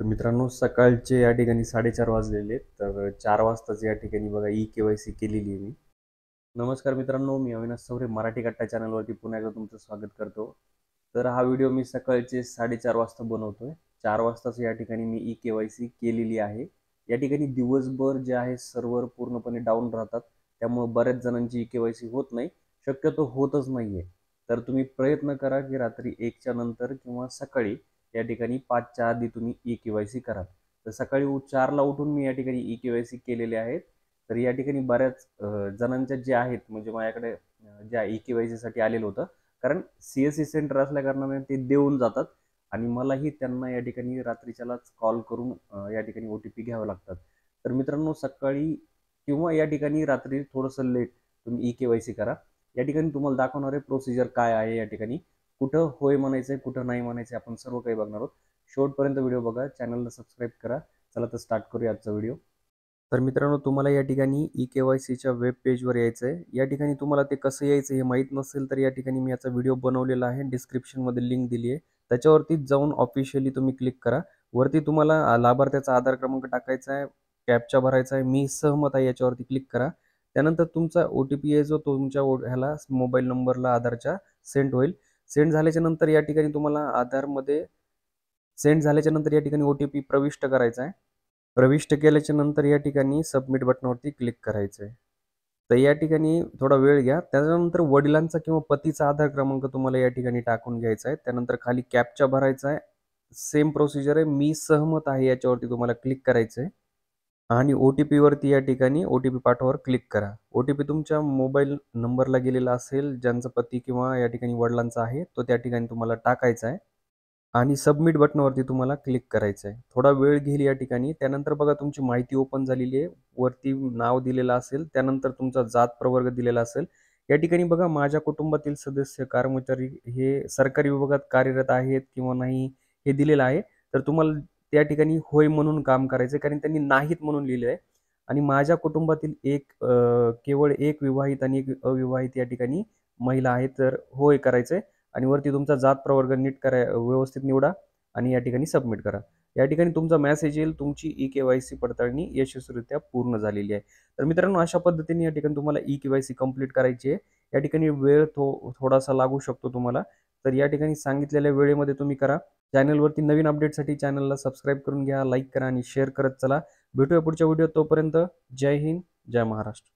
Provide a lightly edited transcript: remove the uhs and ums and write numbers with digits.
तर मित्रांनो सकाळचे या ठिकाणी 4:30 वाजलेले आहेत. तर 4 वाजताच या ठिकाणी बघा ई-के-वाय-सी केलेली आहे मी. नमस्कार मित्रांनो, मी अविनाश चौरे मराठी कट्टा चॅनलवरती पुन्हा एकदा तुमचं स्वागत करतो. तर हा व्हिडिओ मी सकाळचे 4:30 वाजता बनवतोय. 4 वाजताच या ठिकाणी मी ई-के-वाय-सी केलेली आहे. या ठिकाणी दिवसभर जे आहे सर्व्हर पूर्णपणे डाऊन राहतात. त्यामुळे बऱ्याच जणांची ई-के-वाय-सी होत नाही. शक्यतो होतच नाहीये. तर तुम्ही प्रयत्न करा की रात्री 1च्या नंतर किंवा सकाळी या ठिकाणी 5च्या आधी तुम्ही ई-के-वाय-सी करा. तर सकाळी 4ला उठून मी या ठिकाणी ई-के-वाय-सी केलेले आहेत. तर या ठिकाणी बऱ्याच जणांच्या जे आहेत म्हणजे माझ्याकडे ज्या ई-के-वाय-सीसाठी आलेलं होतं. कारण सी-एस-सी सेंटर असल्या कारणाने ते देऊन जातात आणि मलाही त्यांना या ठिकाणी रात्रीच्यालाच कॉल करून या ठिकाणी ओ-टी-पी घ्यावे लागतात. तर मित्रांनो सकाळी किंवा या ठिकाणी रात्री थोडंसं लेट तुम्ही ई-के-वाय-सी करा. या ठिकाणी तुम्हाला दाखवणार आहे प्रोसिजर काय आहे या ठिकाणी. कुठं होय म्हणायचंय, कुठं नाही म्हणायचंय आपण सर्व काही बघणार आहोत. शेवटपर्यंत व्हिडिओ बघा, चॅनलला सबस्क्राईब करा. चला तर स्टार्ट करूया आजचा व्हिडिओ. तर मित्रांनो तुम्हाला या ठिकाणी ई-के-वाय-सीच्या वेब पेजवर यायचं आहे. या ठिकाणी तुम्हाला ते कसं यायचं हे माहीत नसेल तर या ठिकाणी मी याचा व्हिडिओ बनवलेला आहे. डिस्क्रिप्शनमध्ये लिंक दिली आहे. त्याच्यावरती जाऊन ऑफिशियली तुम्ही क्लिक करा. वरती तुम्हाला लाभार्थ्याचा आधार क्रमांक टाकायचा आहे, कॅप्चा भरायचा आहे. मी सहमत आहे याच्यावरती क्लिक करा. त्यानंतर तुमचा ओ-टी-पी आहे जो तुमच्या ह्याला मोबाईल नंबरला आधारच्या सेंड होईल. सेंड झाल्याच्या नंतर या ठिकाणी तुम्हाला आधारमध्ये सेंड झाल्याच्या नंतर या ठिकाणी ओ-टी-पी प्रविष्ट करायचा आहे. प्रविष्ट केल्याच्या नंतर या ठिकाणी सबमिट बटनावरती क्लिक करायचं आहे. तर या ठिकाणी थोडा वेळ घ्या. त्याच्यानंतर वडिलांचा किंवा पतीचा आधार क्रमांक तुम्हाला या ठिकाणी टाकून घ्यायचा आहे. त्यानंतर खाली कॅप्चा भरायचा आहे. सेम प्रोसिजर आहे. मी सहमत आहे याच्यावरती तुम्हाला क्लिक करायचं आहे. आणि ओ-टी-पीवरती या ठिकाणी ओ-टी-पी पाठवावर क्लिक करा. ओ-टी-पी तुमच्या मोबाईल नंबरला गेलेला असेल, ज्यांचा पती किंवा या ठिकाणी वडिलांचा आहे, तो त्या ठिकाणी तुम्हाला टाकायचा आहे. आणि सबमिट बटनावरती तुम्हाला क्लिक करायचं आहे. थोडा वेळ घेईल या ठिकाणी. त्यानंतर बघा तुमची माहिती ओपन झालेली आहे. वरती नाव दिलेलं असेल, त्यानंतर तुमचा जात प्रवर्ग दिलेला असेल. या ठिकाणी बघा माझ्या कुटुंबातील सदस्य, कर्मचारी हे सरकारी विभागात कार्यरत आहेत किंवा नाही हे दिलेलं आहे. तर तुम्हाला त्या ठिकाणी होय म्हणून काम करायचं आहे कारण त्यांनी नाहीत म्हणून लिहिलं आहे. आणि माझ्या कुटुंबातील केवळ एक विवाहित आणि एक अविवाहित या ठिकाणी महिला आहे. तर होय करायचं आहे. आणि वरती तुमचा जात प्रवर्ग नीट व्यवस्थित निवडा आणि या ठिकाणी सबमिट करा. या ठिकाणी तुमचा मेसेज येईल, तुमची ई-के-वाय-सी पडताळणी यशस्वीरित्या पूर्ण झालेली आहे. तर मित्रांनो अशा पद्धतीने या ठिकाणी तुम्हाला ई-के-वाय-सी कंप्लीट करायची आहे. या ठिकाणी वेळ थोडासा लागू शकतो तुम्हाला. तर या ठिकाणी सांगितलेल्या वेळेमध्ये तुम्ही करा. चॅनलवरती नवीन अपडेटसाठी चॅनलला सबस्क्राईब करून घ्या, लाईक करा आणि शेअर करत चला. भेटूया पुढच्या व्हिडिओत. तोपर्यंत जय हिंद, जय महाराष्ट्र.